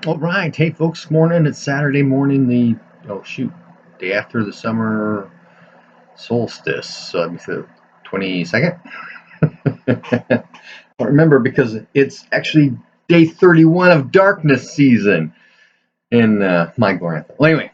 All right, hey folks, morning. It's Saturday morning, day after the summer solstice. So that means the 22nd. I remember because it's actually day 31 of darkness season in my Glorantha. Well, anyway,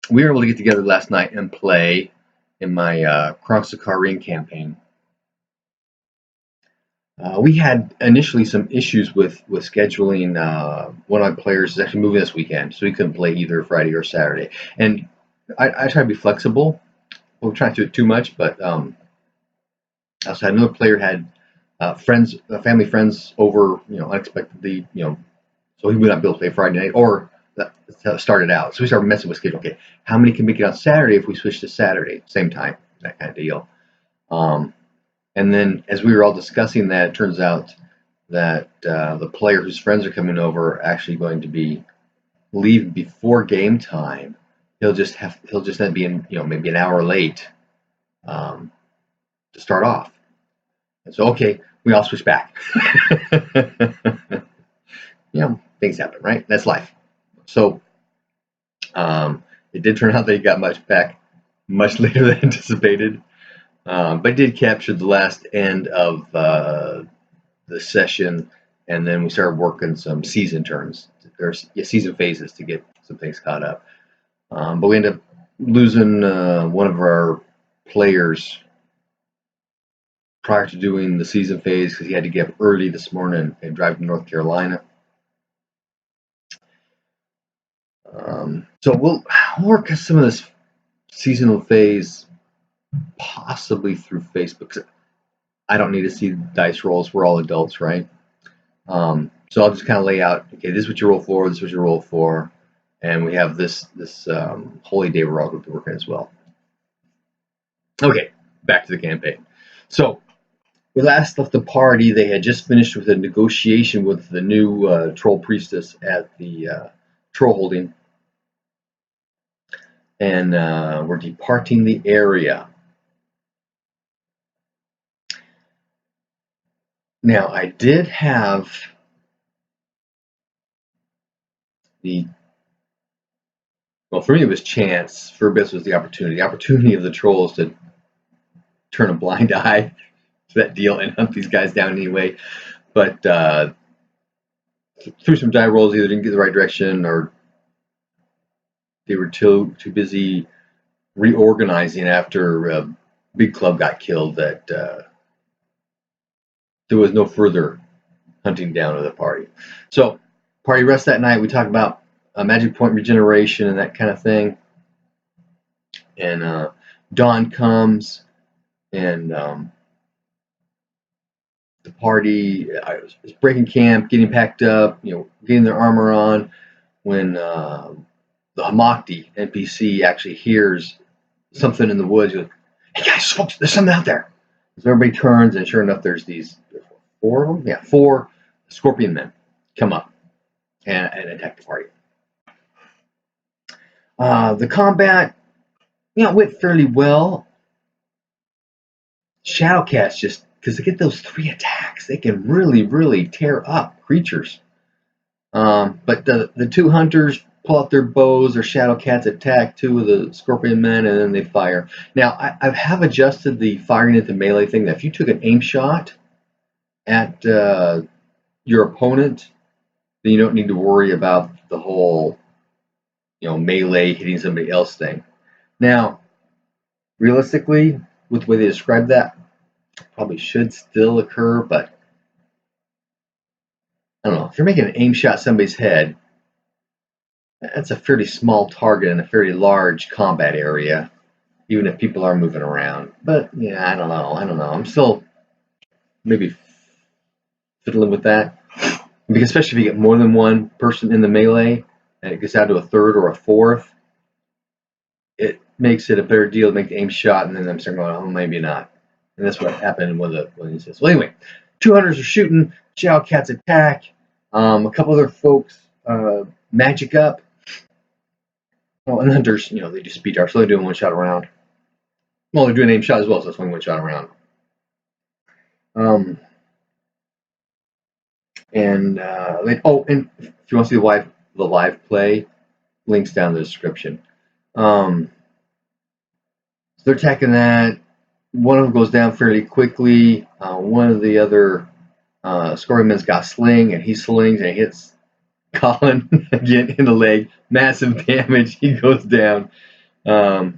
we were able to get together last night and play in my Chronicles of Carreen campaign. We had initially some issues with scheduling. One of my players is actually moving this weekend, so he couldn't play either Friday or Saturday. And I try to be flexible. We're trying to do it too much, but also another player had family friends over, unexpectedly, so he would not be able to play Friday night, or that started out. So we started messing with schedule. Okay, how many can make it on Saturday if we switch to Saturday, same time, that kind of deal. And then as we were all discussing that, it turns out that the player whose friends are coming over are actually going to be leave before game time. He'll just then be maybe an hour late to start off. And so okay, we all switch back. Things happen, right? That's life. So it did turn out that he got back much later than anticipated. But did capture the last end of the session, and then we started working some season turns, or season phases, to get some things caught up. But we ended up losing one of our players prior to doing the season phase because he had to get up early this morning and drive to North Carolina. So we'll work some of this seasonal phase possibly through Facebook. I don't need to see dice rolls. We're all adults, right? So I'll just kind of lay out, okay, this is what you roll for, this is what you roll for, and we have this holy day we're all going to be working as well. Okay, back to the campaign. So we last left the party. They had just finished with a negotiation with the new troll priestess at the troll holding, and we're departing the area. Now, I did have for me it was chance. For Abyss was the opportunity. The opportunity of the trolls to turn a blind eye to that deal and hunt these guys down anyway. But through some die rolls, either didn't get the right direction or they were too busy reorganizing after Big Club got killed that there was no further hunting down of the party. So party rest that night. We talked about magic point regeneration and that kind of thing. And dawn comes, and the party is breaking camp, getting packed up, getting their armor on, when the Hamakti NPC actually hears something in the woods. He goes, "Hey guys, folks, there's something out there." So everybody turns, and sure enough, there's these four of them. Yeah, 4 scorpion men come up and attack the party. The combat, went fairly well. Shadowcats, just because they get those 3 attacks, they can really, really tear up creatures. But the 2 hunters pull out their bows, their Shadowcats attack 2 of the scorpion men, and then they fire. Now, I have adjusted the firing into melee thing, that if you took an aim shot at your opponent, then you don't need to worry about the whole, melee hitting somebody else thing. Now, realistically, with the way they describe that, probably should still occur, but I don't know. If you're making an aim shot at somebody's head, that's a fairly small target in a fairly large combat area, even if people are moving around. But yeah, I don't know. I'm still maybe fiddling with that, because especially if you get more than one person in the melee and it gets down to a third or a fourth, it makes it a better deal to make the aim shot, and then I'm starting going, oh, maybe not. And that's what happened when he says. Well, anyway, 2 hunters are shooting. Shadowcats attack. A couple other folks magic up. Well, and hunters, they do speed darts, so they're doing 1 shot around. Well, they're doing aim shot as well, so that's 1 shot around. And if you want to see the live play, links down in the description. So they're attacking that. One of them goes down fairly quickly. One of the other Scorpion's got sling, and he slings and hits Colin again in the leg. Massive damage. He goes down. But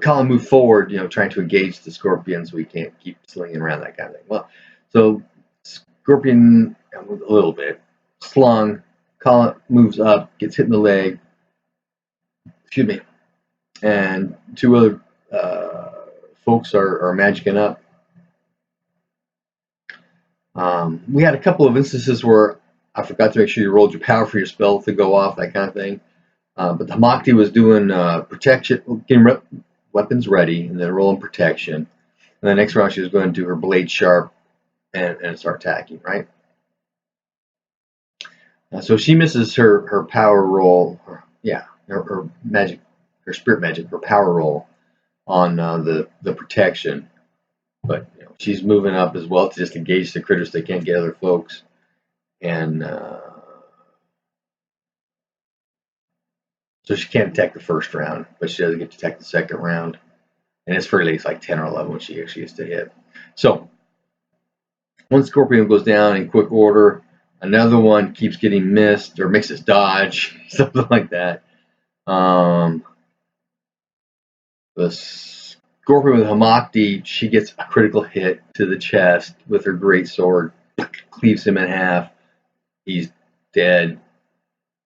Colin moved forward, trying to engage the Scorpion, so he can't keep slinging around, that kind of thing. Well, so Scorpion, a little bit slung. Colin moves up, gets hit in the leg. Excuse me. And two other folks are magicking up. We had a couple of instances where I forgot to make sure you rolled your power for your spell to go off, that kind of thing. But the Hamakti was doing protection, getting weapons ready, and then rolling protection. And the next round she was going to do her blade sharp and start attacking, right? So she misses her power roll, her magic, her spirit magic, her power roll on the protection. But she's moving up as well to just engage the critters they can't get other folks. And so she can't attack the first round, but she doesn't get to attack the second round. And it's fairly, it's like 10 or 11 when she actually gets to hit. So one Scorpion goes down in quick order. Another one keeps getting missed or makes us dodge, something like that. The Scorpion with Hamakti, she gets a critical hit to the chest with her great sword, cleaves him in half. He's dead.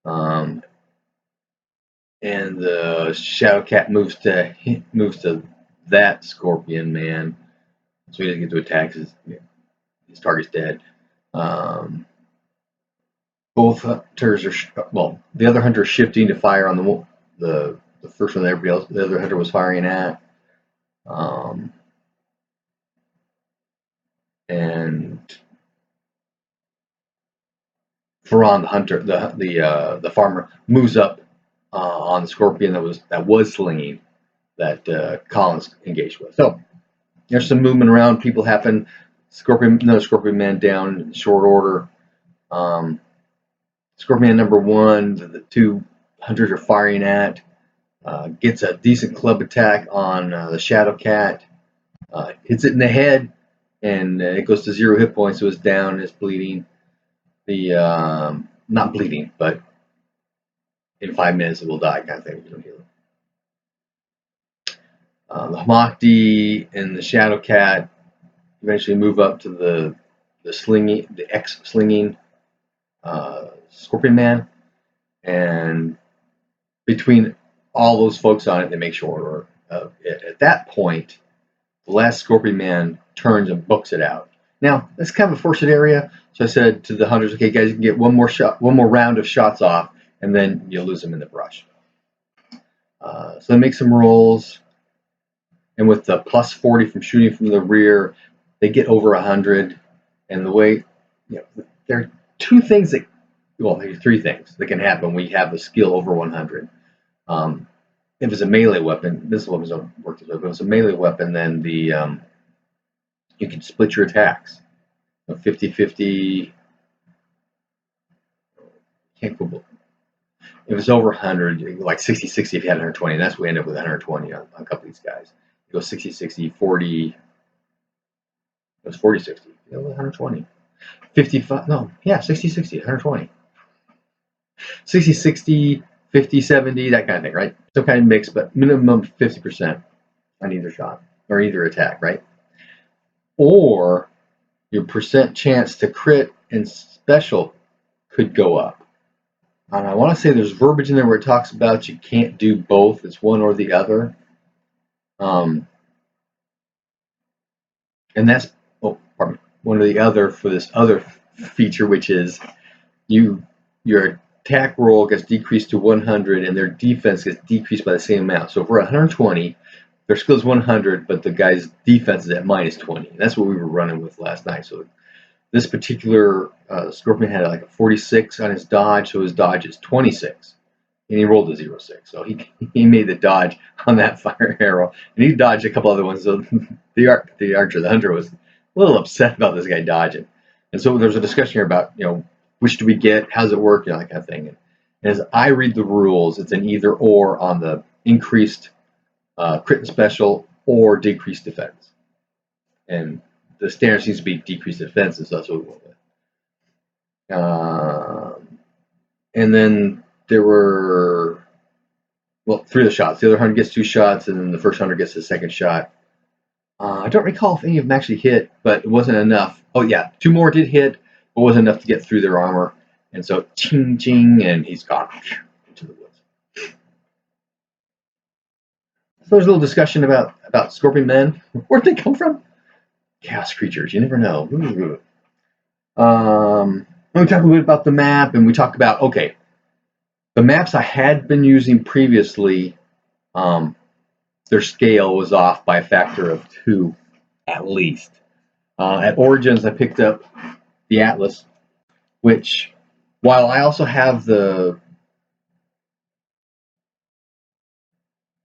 And the Shadow Cat moves to that Scorpion man, so he doesn't get to attack. His target's dead. Both hunters are the other hunter is shifting to fire on the first one that everybody else, the other hunter was firing at. And Ferran, the hunter, the farmer, moves up on the Scorpion that was slinging, that Collins engaged with. So there's some movement around. People happen. Another Scorpion man down in short order. Scorpion number one, the two hunters are firing at, gets a decent club attack on the Shadow Cat, hits it in the head, and it goes to 0 hit points, so it's down, it's bleeding. Not bleeding, but in 5 minutes it will die, kind of thing. You don't heal it. The Hamakti and the Shadow Cat eventually move up to the X-slinging Scorpion man, and between all those folks on it, they make short order of it. At that point, the last Scorpion man turns and books it out. Now, that's kind of a forced area, so I said to the hunters, okay, guys, you can get one more round of shots off, and then you'll lose them in the brush. So they make some rolls, and with the plus 40 from shooting from the rear, they get over 100. And the way, there are two things that, there's 3 things that can happen when you have a skill over 100. If it's a melee weapon, this weapon doesn't work this way, but if it's a melee weapon, then you can split your attacks. 50-50, can't go. If it's over 100, like 60-60 if you had 120, that's what we end up with 120 on a couple of these guys. It goes 60-60, 40, it was 40-60, 120. 55, no, yeah, 60-60, 120. 60-60, 50-70, that kind of thing, right? Some kind of mix, but minimum 50% on either shot, or either attack, right? Or your percent chance to crit and special could go up. And I want to say there's verbiage in there where it talks about you can't do both. It's one or the other. And that's one or the other for this other feature, which is your attack roll gets decreased to 100 and their defense gets decreased by the same amount. So if we're at 120, their skill is 100, but the guy's defense is at minus 20. And that's what we were running with last night. So this particular Scorpion had like a 46 on his dodge, so his dodge is 26. And he rolled a 0.6. So he made the dodge on that fire arrow. And he dodged a couple other ones. So the hunter was a little upset about this guy dodging. And so there was a discussion here about, which do we get? How does it work? You know, that kind of thing. And as I read the rules, it's an either or on the increased crit and special or decreased defense. And the standard seems to be decreased defense, and so that's what we went with. And then there were, well, 3 of the shots. The other hunter gets 2 shots, and then the first hunter gets the second shot. I don't recall if any of them actually hit, but it wasn't enough. Oh, yeah, 2 more did hit, but wasn't enough to get through their armor. And so, ching, ching, and he's gone into the woods. So there's a little discussion about scorpion men. Where'd they come from? Chaos creatures, you never know. We talk a little bit about the map, and we talk about, okay, the maps I had been using previously, their scale was off by a factor of 2, at least. At Origins, I picked up the Atlas, which, while I also have the,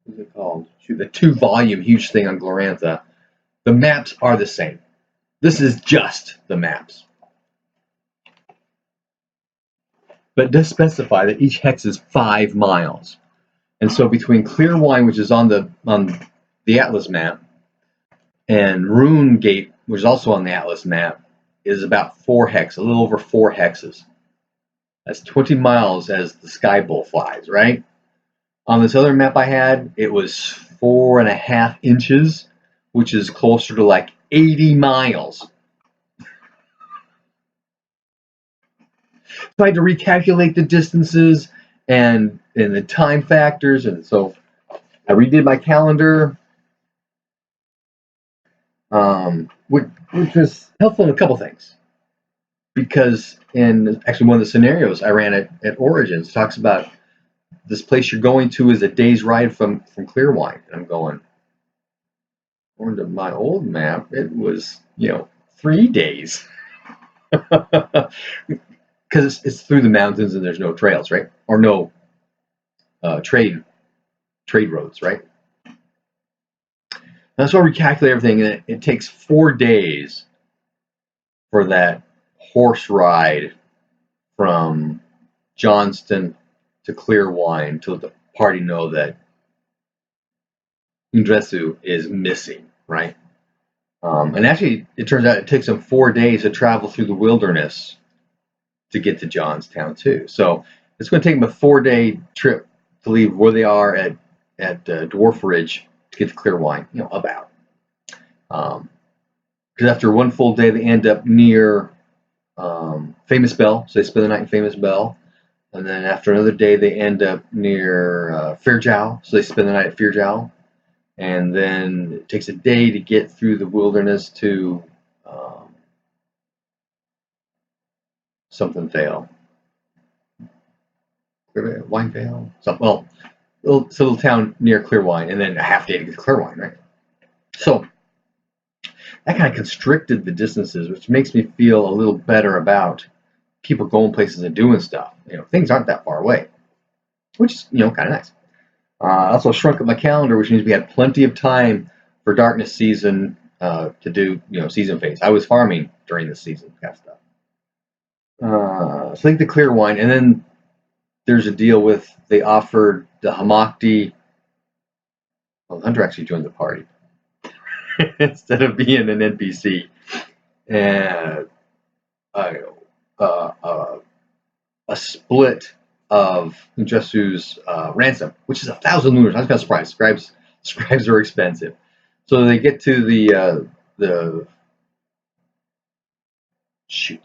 what's it called? The 2-volume huge thing on Glorantha, the maps are the same. This is just the maps. But it does specify that each hex is 5 miles. And so between Clearwine, which is on the Atlas map, and Rune Gate, which is also on the Atlas map, is about 4 hexes, a little over 4 hexes. That's 20 miles as the Sky Bull flies, right? On this other map I had, it was 4.5 inches, which is closer to like 80 miles. So I had to recalculate the distances and the time factors, and so I redid my calendar, which was helpful in a couple things. Because in actually one of the scenarios I ran at Origins talks about this place you're going to is a day's ride from Clearwine, and I'm going, according to my old map, it was 3 days. Because it's through the mountains and there's no trails, right? Or no trade roads, right? And so I recalculate everything, and it takes 4 days for that horse ride from Johnston to Clearwine to let the party know that Undresu is missing, right? And actually, it turns out it takes them 4 days to travel through the wilderness to get to Johnstown too. So it's going to take them a 4-day trip to leave where they are at Dwarf Ridge to get to Clearwine, about. Because after 1 full day, they end up near Famous Bell, so they spend the night in Famous Bell. And then after another day, they end up near Fairjow, so they spend the night at Fairjow. And then it takes a day to get through the wilderness to something Vale. Wine Vale? Well, it's a little town near Clearwine, and then a half day to get to Clearwine, right? So that kind of constricted the distances, which makes me feel a little better about people going places and doing stuff. Things aren't that far away, which is, kind of nice. I also shrunk up my calendar, which means we had plenty of time for Darkness season to do, season phase. I was farming during the season kind of stuff. So I think the Clearwine, and then there's a deal with, they offered the Hamakti. Well, Hunter actually joined the party instead of being an NPC, and a split of Undresu's ransom, which is 1,000 lunars. I was kind of surprised. Scribes are expensive, so they get to the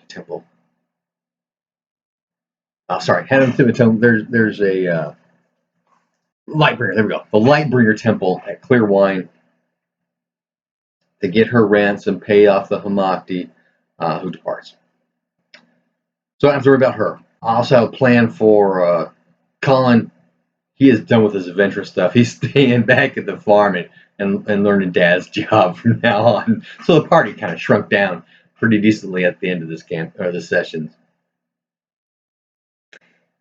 temple. Head them to the temple. There's a Lightbringer. There we go. The Lightbringer temple at Clearwine. They get her ransom, pay off the Hamakti, who departs. So I don't have to worry about her. I also have a plan for Colin. He is done with his adventure stuff. He's staying back at the farm and learning Dad's job from now on. So the party kind of shrunk down pretty decently at the end of this this session.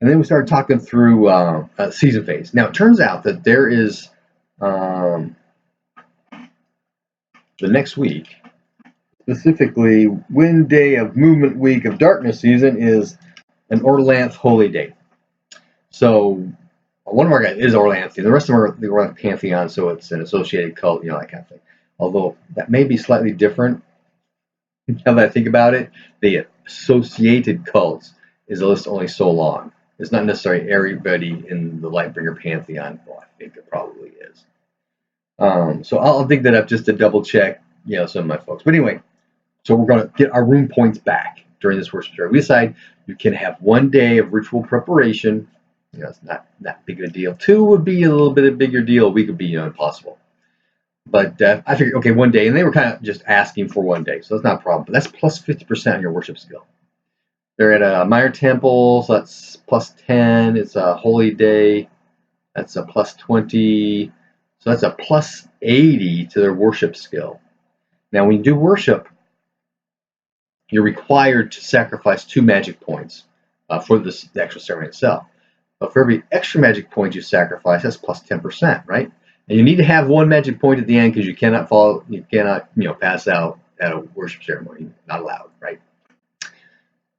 And then we started talking through season phase. Now it turns out that there is the next week, specifically Wind Day of Movement Week of Darkness season, is an Orlanth holy day. So one of our guys is Orlanthi. The rest of them are the Orlanth Pantheon, so it's an associated cult, that kind of thing. Although that may be slightly different. Now that I think about it, the associated cults is a list only so long. It's not necessarily everybody in the Lightbringer Pantheon. Well, I think it probably is. So I'll dig that up just to double check, some of my folks. But anyway, so we're going to get our rune points back during this worship service. We decide you can have 1 day of ritual preparation. It's not that big of a deal. 2 would be a little bit of a bigger deal. A week would be impossible. But I figured, okay, 1 day. And they were kind of just asking for 1 day. So that's not a problem. But that's plus 50% on your worship skill. They're at a Minor Temple, so that's plus 10. It's a holy day. That's a plus 20. So that's a plus 80 to their worship skill. Now, when you do worship, you're required to sacrifice 2 magic points for the actual ceremony itself. But for every extra magic point you sacrifice, that's plus 10%, right? And you need to have 1 magic point at the end because you cannot pass out at a worship ceremony. Not allowed, right?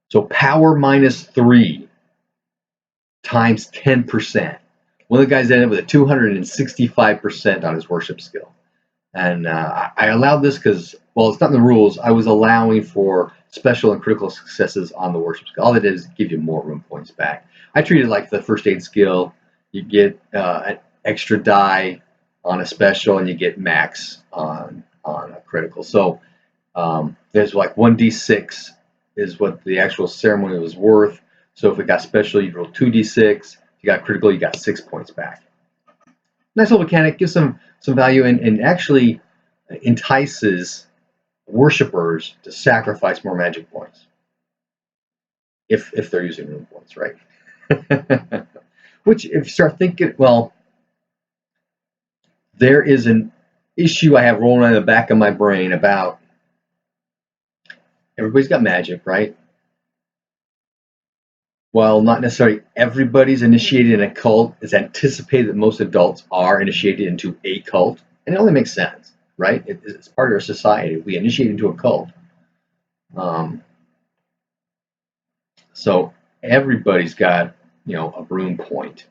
So power minus 3 times 10%. One of the guys ended up with a 265% on his worship skill. And I allowed this because, well, it's not in the rules. I was allowing for special and critical successes on the worship skill. All it is give you more rune points back. I treat it like the first aid skill. You get an extra die on a special, and you get max on a critical. So there's like 1d6 is what the actual ceremony was worth. So if it got special, you roll 2d6. If you got critical, you got 6 points back. Nice little mechanic, gives some value, and actually entices worshippers to sacrifice more magic points if they're using rune points, right? Which, if you start thinking, well, there is an issue I have rolling in the back of my brain about everybody's got magic, right? While not necessarily everybody's initiated in a cult, it's anticipated that most adults are initiated into a cult, and it only makes sense, right? It's part of our society. We initiate into a cult. So everybody's got, a rune point.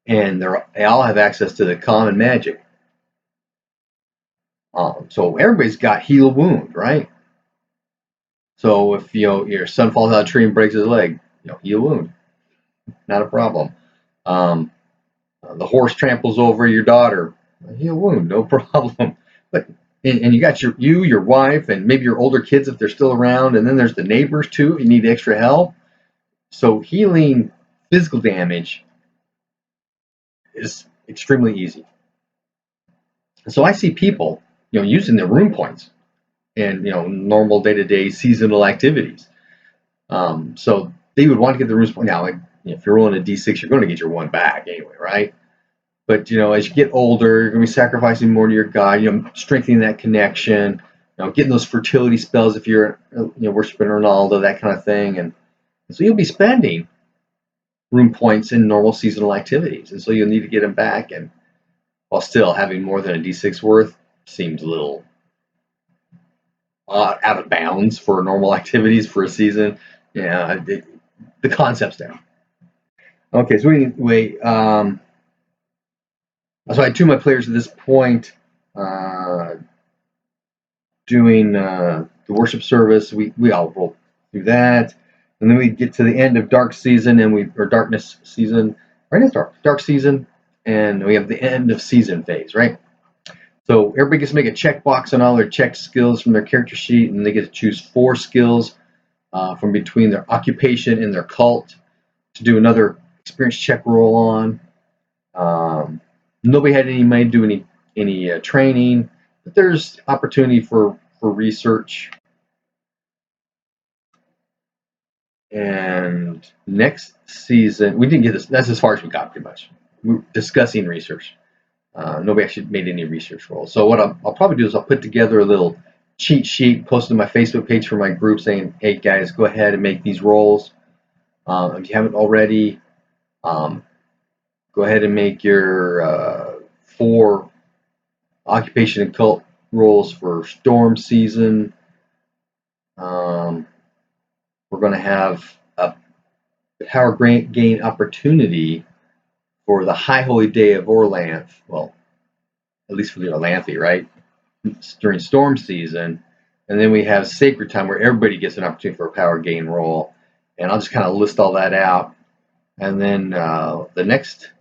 And they all have access to the common magic. So everybody's got heal wound, right? So if your son falls out of a tree and breaks his leg, heal wound, not a problem. The horse tramples over your daughter, heal wound, no problem. But and you got your wife, and maybe your older kids if they're still around, and then there's the neighbors too if you need extra help. So healing physical damage is extremely easy. So I see people, using their rune points in normal day-to-day seasonal activities. So they would want to get the rune point. Now, if you're rolling a d6, you're going to get your 1 back anyway, right? But as you get older, you're going to be sacrificing more to your god. Strengthening that connection. Getting those fertility spells if you're worshiping Ronaldo, that kind of thing, and so you'll be spending rune points in normal seasonal activities, and so you'll need to get them back. And while still having more than a d6 worth seems a little out of bounds for normal activities for a season. Yeah, the concept's there. Okay, so anyway, so I had 2 of my players at this point doing the worship service. We all roll through that, and then we get to the end of dark season, or darkness season. Right, it's dark season, and we have the end of season phase, right? So everybody gets to make a checkbox on all their check skills from their character sheet, and they get to choose 4 skills from between their occupation and their cult to do another experience check roll on. Nobody had any money to do any training, but there's opportunity for research. And next season, we didn't get this. That's as far as we got, pretty much. We were discussing research. Nobody actually made any research rolls. So what I'll probably do is I'll put together a little cheat sheet, post to my Facebook page for my group saying, hey guys, go ahead and make these rolls. If you haven't already, go ahead and make your 4 occupation and cult rolls for storm season. going to have a power gain opportunity for the High Holy Day of Orlanth. Well, at least for the Orlanthi, right? During storm season. And then we have Sacred Time where everybody gets an opportunity for a power gain roll. And I'll just kind of list all that out. And then the next,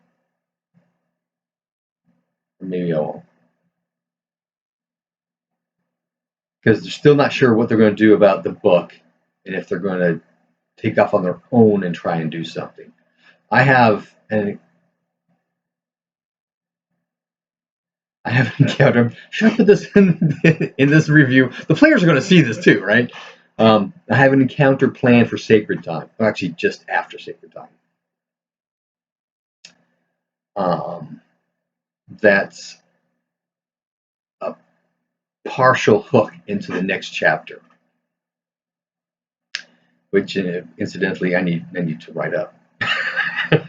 maybe I won't. Because they're still not sure what they're going to do about the book and if they're going to take off on their own and try and do something. I have an encounter. Should I put this in this review? The players are going to see this too, right? I have an encounter planned for Sacred Time. Well, actually, just after Sacred Time. That's a partial hook into the next chapter, which incidentally I need to write up.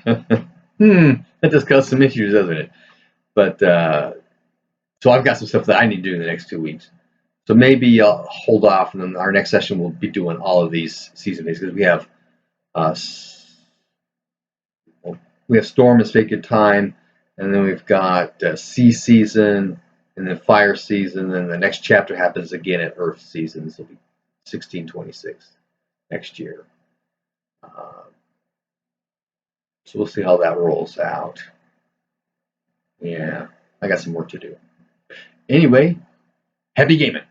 That does cause some issues, doesn't it? But so I've got some stuff that I need to do in the next 2 weeks. So maybe I'll hold off, and then our next session we'll be doing all of these season days because we have Storm and Sacred Time, and then we've got Sea Season, and then Fire Season, and then the next chapter happens again at Earth Season. This will be 1626 next year. So we'll see how that rolls out. Yeah, I got some work to do. Anyway, happy gaming.